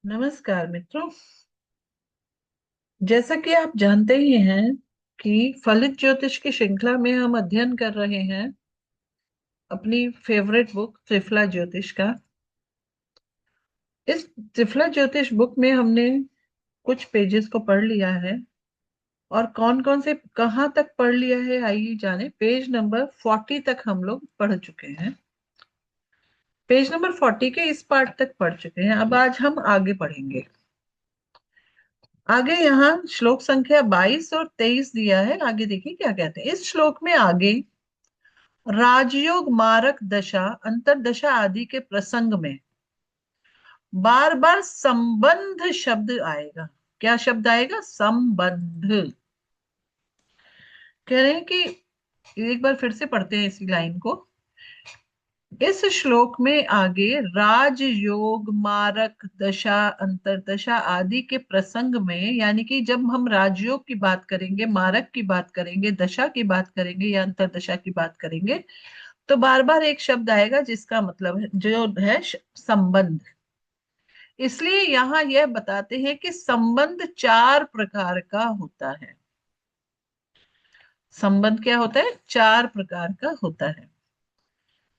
नमस्कार मित्रों। जैसा कि आप जानते ही हैं कि फलित ज्योतिष की श्रृंखला में हम अध्ययन कर रहे हैं अपनी फेवरेट बुक त्रिफला ज्योतिष का। इस त्रिफला ज्योतिष बुक में हमने कुछ पेजेस को पढ़ लिया है और कौन कौन से कहाँ तक पढ़ लिया है आइए जाने। पेज नंबर 40 तक हम लोग पढ़ चुके हैं। पेज नंबर 40 के इस पार्ट तक पढ़ चुके हैं। अब आज हम आगे पढ़ेंगे। आगे यहाँ श्लोक संख्या 22 और 23 दिया है। आगे देखिए क्या कहते हैं इस श्लोक में। आगे राजयोग मारक दशा अंतरदशा आदि के प्रसंग में बार बार संबंध शब्द आएगा। क्या शब्द आएगा? संबंध। कह रहे हैं कि एक बार फिर से पढ़ते हैं इसी लाइन को। इस श्लोक में आगे राजयोग मारक दशा अंतरदशा आदि के प्रसंग में, यानी कि जब हम राजयोग की बात करेंगे, मारक की बात करेंगे, दशा की बात करेंगे या अंतरदशा की बात करेंगे, तो बार बार एक शब्द आएगा जिसका मतलब है जो है संबंध। इसलिए यहां यह बताते हैं कि संबंध चार प्रकार का होता है। संबंध क्या होता है? चार प्रकार का होता है,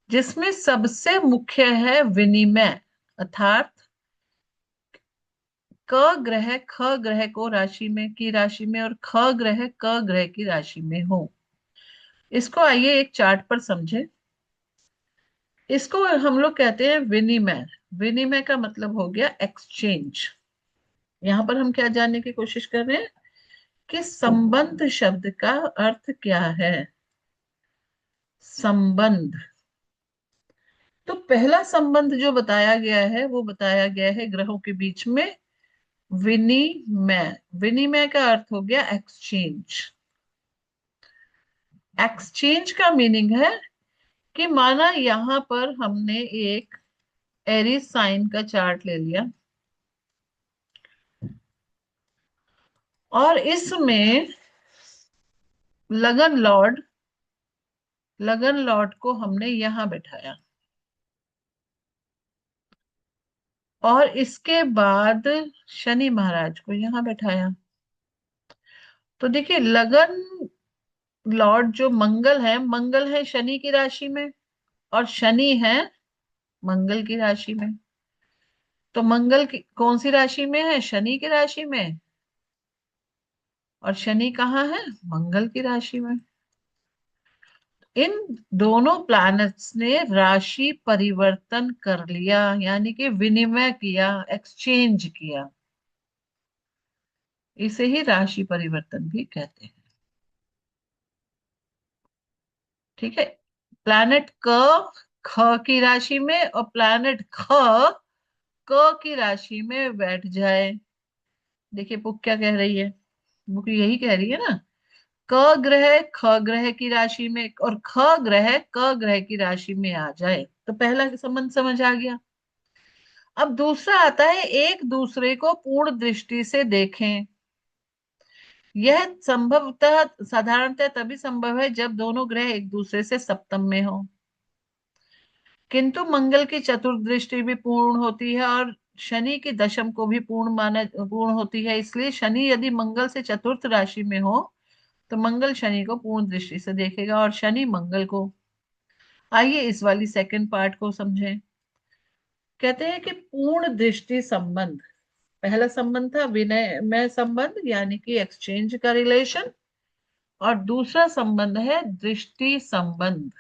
जिसमें सबसे मुख्य है विनिमय। अर्थात क ग्रह ख ग्रह को राशि में की राशि में और ख ग्रह क ग्रह की राशि में हो। इसको आइए एक चार्ट पर समझें। इसको हम लोग कहते हैं विनिमय। विनिमय का मतलब हो गया एक्सचेंज। यहां पर हम क्या जानने की कोशिश कर रहे हैं कि संबंध शब्द का अर्थ क्या है। संबंध। तो पहला संबंध जो बताया गया है वो बताया गया है ग्रहों के बीच में विनिमय। विनिमय का अर्थ हो गया एक्सचेंज। एक्सचेंज का मीनिंग है कि माना यहां पर हमने एक एरीज साइन का चार्ट ले लिया और इसमें लगन लॉर्ड को हमने यहां बैठाया और इसके बाद शनि महाराज को यहां बैठाया। तो देखिए लगन लॉर्ड जो मंगल है, मंगल है शनि की राशि में और शनि है मंगल की राशि में। तो मंगल की कौन सी राशि में है? शनि की राशि में। और शनि कहाँ है? मंगल की राशि में। इन दोनों प्लैनेट्स ने राशि परिवर्तन कर लिया, यानी कि विनिमय किया, एक्सचेंज किया। इसे ही राशि परिवर्तन भी कहते हैं। ठीक है। प्लैनेट क ख की राशि में और प्लैनेट ख क की राशि में बैठ जाए। देखिए बुक क्या कह रही है। बुक यही कह रही है ना, क ग्रह ख ग्रह की राशि में और ख ग्रह क ग्रह की राशि में आ जाए तो पहला संबंध समझ आ गया। अब दूसरा आता है एक दूसरे को पूर्ण दृष्टि से देखें। यह संभवतः साधारणतः तभी संभव है जब दोनों ग्रह एक दूसरे से सप्तम में हो, किंतु मंगल की चतुर्दृष्टि भी पूर्ण होती है और शनि की दशम को भी पूर्ण होती है। इसलिए शनि यदि मंगल से चतुर्थ राशि में हो तो मंगल शनि को पूर्ण दृष्टि से देखेगा और शनि मंगल को। आइए इस वाली सेकंड पार्ट को समझें। कहते हैं कि पूर्ण दृष्टि संबंध। पहला संबंध था विनिमय संबंध, यानी कि एक्सचेंज का रिलेशन। और दूसरा संबंध है दृष्टि संबंध।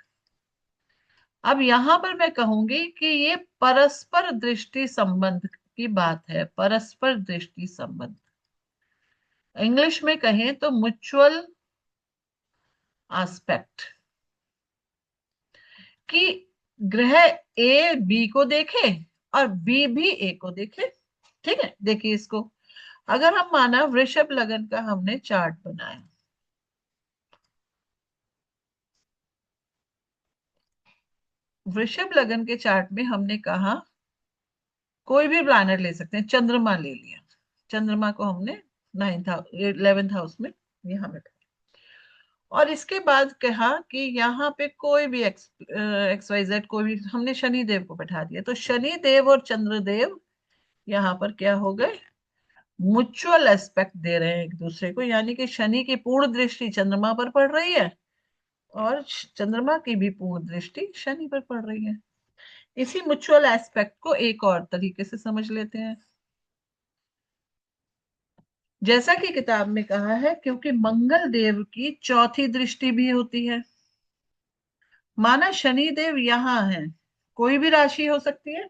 अब यहां पर मैं कहूंगी कि ये परस्पर दृष्टि संबंध की बात है। परस्पर दृष्टि संबंध, इंग्लिश में कहें तो म्यूचुअल एस्पेक्ट। कि ग्रह ए बी को देखे और बी भी ए को देखे। ठीक है, देखिए इसको। अगर हम माना वृषभ लगन का हमने चार्ट बनाया, वृषभ लगन के चार्ट में हमने कहा कोई भी प्लैनेट ले सकते हैं। चंद्रमा ले लिया, चंद्रमा को हमने 9th हाउस 11th हाउस में यहां बैठा और इसके बाद कहा कि यहाँ पे कोई भी एक्स वाई जेड कोई भी, हमने शनि देव को बैठा दिया। तो शनि देव और चंद्रदेव यहाँ पर क्या हो गए, म्यूचुअल एस्पेक्ट दे रहे हैं एक दूसरे को, यानी कि शनि की पूर्ण दृष्टि चंद्रमा पर पड़ रही है और चंद्रमा की भी पूर्ण दृष्टि शनि पर पड़ रही है। इसी म्यूचुअल एस्पेक्ट को एक और तरीके से समझ लेते हैं। जैसा कि किताब में कहा है, क्योंकि मंगल देव की चौथी दृष्टि भी होती है। माना शनि देव यहाँ है, कोई भी राशि हो सकती है,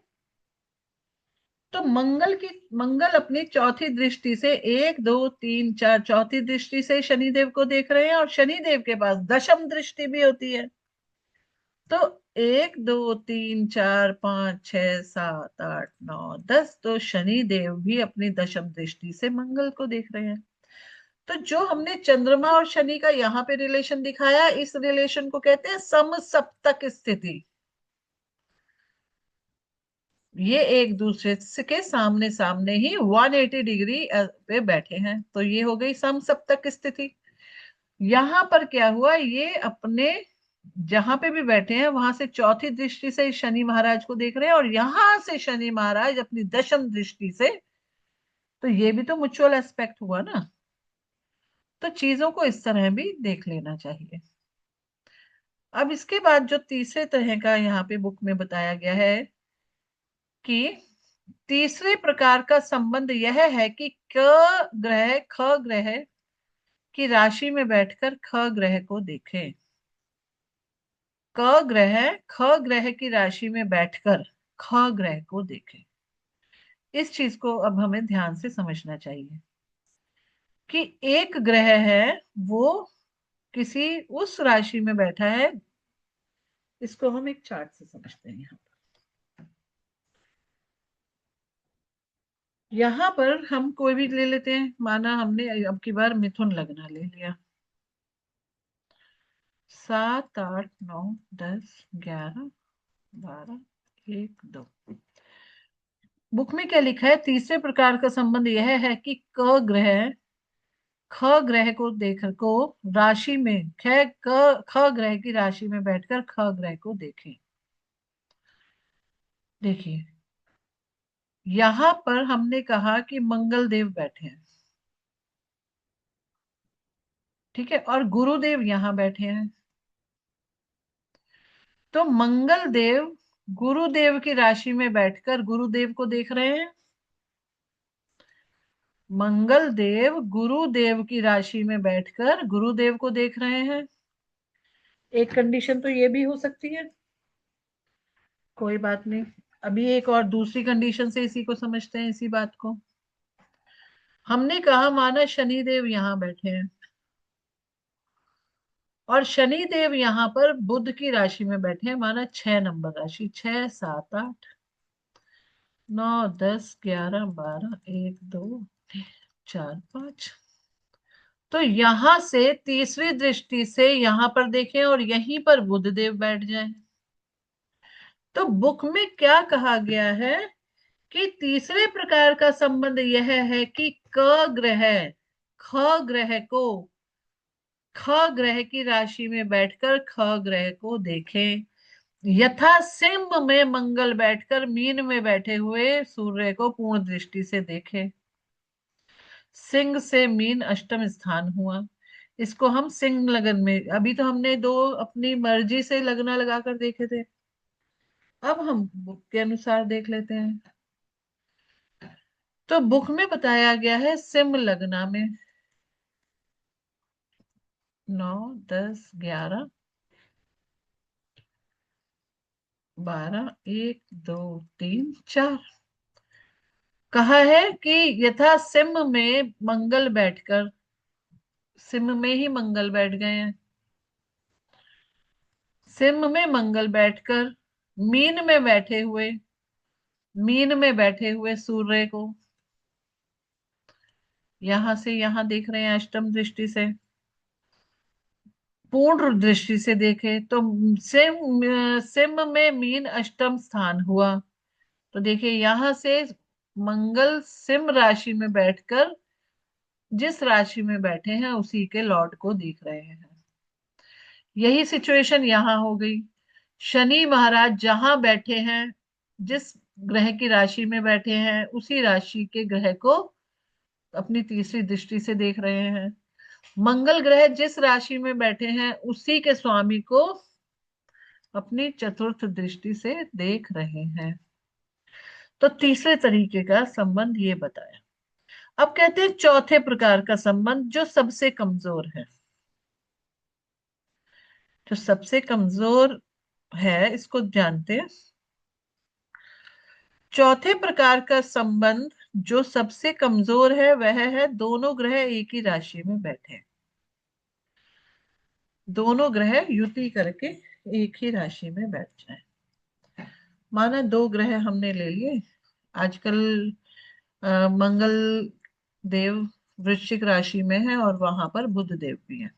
तो मंगल अपनी चौथी दृष्टि से, एक दो तीन चार, चौथी दृष्टि से शनि देव को देख रहे हैं, और शनि देव के पास दशम दृष्टि भी होती है। तो एक दो तीन चार पांच छह सात आठ नौ दस, तो शनि देव भी अपनी दशम दृष्टि से मंगल को देख रहे हैं। तो जो हमने चंद्रमा और शनि का यहाँ पे रिलेशन दिखाया, इस रिलेशन को कहते हैं समसप्तक स्थिति। ये एक दूसरे के सामने सामने ही 180 डिग्री पे बैठे हैं, तो ये हो गई समसप्तक स्थिति। यहां पर क्या हुआ, ये अपने जहां पे भी बैठे हैं वहां से चौथी दृष्टि से शनि महाराज को देख रहे हैं, और यहां से शनि महाराज अपनी दशम दृष्टि से, तो ये भी तो म्यूचुअल एस्पेक्ट हुआ ना। तो चीजों को इस तरह भी देख लेना चाहिए। अब इसके बाद जो तीसरे तरह का यहाँ पे बुक में बताया गया है, कि तीसरे प्रकार का संबंध यह है कि ग्रह ख ग्रह की राशि में बैठकर ख ग्रह को देखे। ग्रह ख ग्रह की राशि में बैठकर ख ग्रह को देखे। इस चीज को अब हमें ध्यान से समझना चाहिए कि एक ग्रह है, वो किसी उस राशि में बैठा है। इसको हम एक चार्ट से समझते हैं। यहाँ पर हम कोई भी ले लेते हैं, माना हमने अब की बार मिथुन लग्न ले लिया। 7 8 9 10 11 12 1 2। बुक में क्या लिखा है, तीसरे प्रकार का संबंध यह है कि क ग्रह ख ग्रह को देख को राशि में ख ग्रह की राशि में बैठकर ख ग्रह को देखें। देखिए, यहां पर हमने कहा कि मंगल देव बैठे हैं, ठीक है, और गुरुदेव यहां बैठे हैं। तो मंगल देव गुरुदेव की राशि में बैठकर गुरुदेव को देख रहे हैं। मंगल देव गुरुदेव की राशि में बैठकर गुरुदेव को देख रहे हैं। एक कंडीशन तो ये भी हो सकती है, कोई बात नहीं। अभी एक और दूसरी कंडीशन से इसी को समझते हैं, इसी बात को। हमने कहा माना शनि देव यहां बैठे हैं, और शनि देव यहां पर बुध की राशि में बैठे हैं, माना 6 नंबर राशि, 6 7 8 9 10 11 12 1 2 4 5। तो यहां से तीसरी दृष्टि से यहां पर देखें और यहीं पर बुधदेव बैठ जाए। तो बुक में क्या कहा गया है कि तीसरे प्रकार का संबंध यह है कि क ग्रह ख ग्रह को ख ग्रह की राशि में बैठकर ख ग्रह को देखें, यथा सिंह में मंगल बैठकर मीन में बैठे हुए सूर्य को पूर्ण दृष्टि से देखे। सिंह से मीन अष्टम स्थान हुआ, इसको हम सिंह लगन में, अभी तो हमने दो अपनी मर्जी से लगना लगाकर देखे थे, अब हम बुक के अनुसार देख लेते हैं। तो बुक में बताया गया है सिंह लगना में 9 10 11 12 1 2 3 4 कहा है कि यथा सिंह में मंगल बैठकर, सिंह में ही मंगल बैठ गए हैं, सिंह में मंगल बैठकर मीन में बैठे हुए सूर्य को यहां से यहां देख रहे हैं, अष्टम दृष्टि से पूर्ण दृष्टि से देखे तो सिंह में मीन अष्टम स्थान हुआ। तो देखिए, यहां से मंगल सिंह राशि में बैठकर जिस राशि में बैठे हैं उसी के लॉर्ड को देख रहे हैं। यही सिचुएशन यहां हो गई। शनि महाराज जहां बैठे हैं जिस ग्रह की राशि में बैठे हैं उसी राशि के ग्रह को अपनी तीसरी दृष्टि से देख रहे हैं। मंगल ग्रह जिस राशि में बैठे हैं उसी के स्वामी को अपनी चतुर्थ दृष्टि से देख रहे हैं। तो तीसरे तरीके का संबंध ये बताया। अब कहते हैं चौथे प्रकार का संबंध जो सबसे कमजोर है। जो सबसे कमजोर है इसको जानते हैं। चौथे प्रकार का संबंध जो सबसे कमजोर है वह है दोनों ग्रह एक ही राशि में बैठे। दोनों ग्रह युति करके एक ही राशि में बैठ जाए। माना दो ग्रह हमने ले लिए। आजकल मंगल देव वृश्चिक राशि में है और वहां पर बुध देव भी है।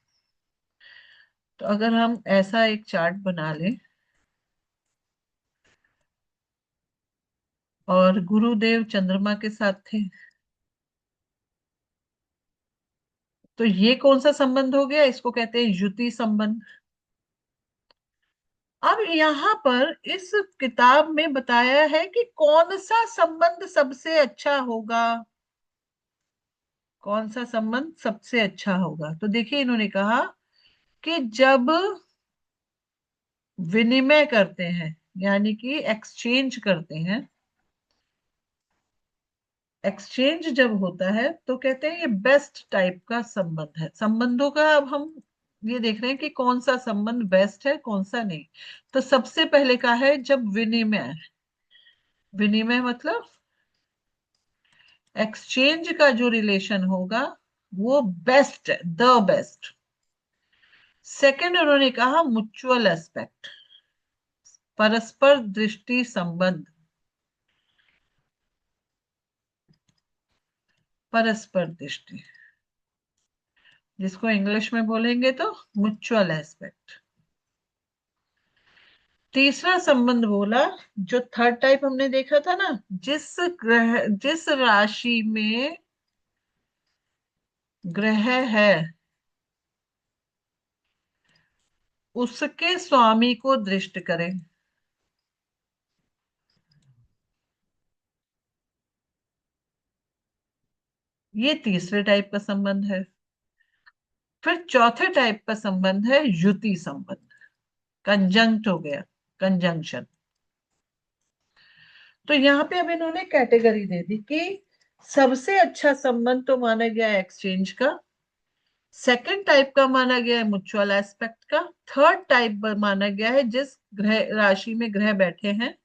तो अगर हम ऐसा एक चार्ट बना लें और गुरुदेव चंद्रमा के साथ थे, तो ये कौन सा संबंध हो गया? इसको कहते हैं युति संबंध। अब यहाँ पर इस किताब में बताया है कि कौन सा संबंध सबसे अच्छा होगा। कौन सा संबंध सबसे अच्छा होगा? तो देखिए इन्होंने कहा कि जब विनिमय करते हैं यानी कि एक्सचेंज करते हैं, एक्सचेंज जब होता है तो कहते हैं ये बेस्ट टाइप का संबंध है। संबंधों का अब हम ये देख रहे हैं कि कौन सा संबंध बेस्ट है कौन सा नहीं। तो सबसे पहले का है जब विनिमय। विनिमय मतलब एक्सचेंज का जो रिलेशन होगा वो बेस्ट है, द बेस्ट। सेकंड उन्होंने कहा म्यूचुअल एस्पेक्ट, परस्पर दृष्टि संबंध। परस्पर दृष्टि जिसको इंग्लिश में बोलेंगे तो म्यूचुअल एस्पेक्ट। तीसरा संबंध बोला जो थर्ड टाइप हमने देखा था ना, जिस राशि में ग्रह है उसके स्वामी को दृष्ट करें। ये तीसरे टाइप का संबंध है। फिर चौथे टाइप का संबंध है युति संबंध। कंजंक्ट हो गया, कंजंक्शन। तो यहाँ पे अब इन्होंने कैटेगरी दे दी कि सबसे अच्छा संबंध तो माना गया एक्सचेंज का, सेकंड टाइप का माना गया है म्यूचुअल एस्पेक्ट का, थर्ड टाइप माना गया है जिस ग्रह राशि में ग्रह बैठे हैं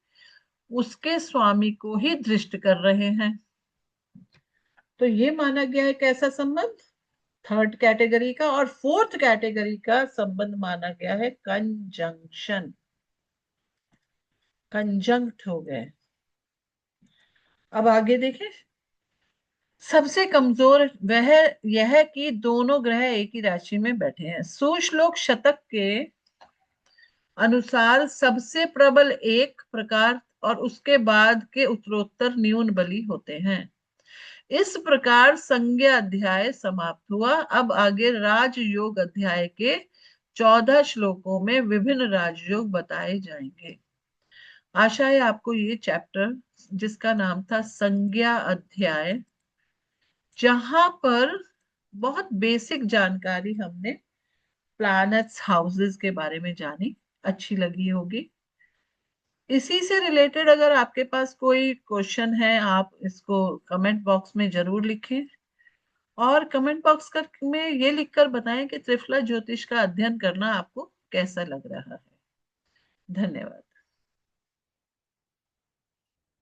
उसके स्वामी को ही दृष्ट कर रहे हैं। तो ये माना गया है कैसा संबंध? थर्ड कैटेगरी का। और फोर्थ कैटेगरी का संबंध माना गया है कंजंक्शन। कंजंक्ट हो गए। अब आगे देखें। सबसे कमजोर वह यह कि दोनों ग्रह एक ही राशि में बैठे हैं। सुश्लोक शतक के अनुसार सबसे प्रबल एक प्रकार और उसके बाद के उत्तरोत्तर न्यून बली होते हैं। इस प्रकार संज्ञा अध्याय समाप्त हुआ। अब आगे राजयोग अध्याय के 14 श्लोकों में विभिन्न राजयोग बताए जाएंगे। आशा है आपको ये चैप्टर जिसका नाम था संज्ञा अध्याय, जहां पर बहुत बेसिक जानकारी हमने प्लैनेट्स हाउसेस के बारे में जानी, अच्छी लगी होगी। इसी से रिलेटेड अगर आपके पास कोई क्वेश्चन है आप इसको कमेंट बॉक्स में जरूर लिखें। और कमेंट बॉक्स में ये लिखकर बताएं कि त्रिफला ज्योतिष का अध्ययन करना आपको कैसा लग रहा है। धन्यवाद।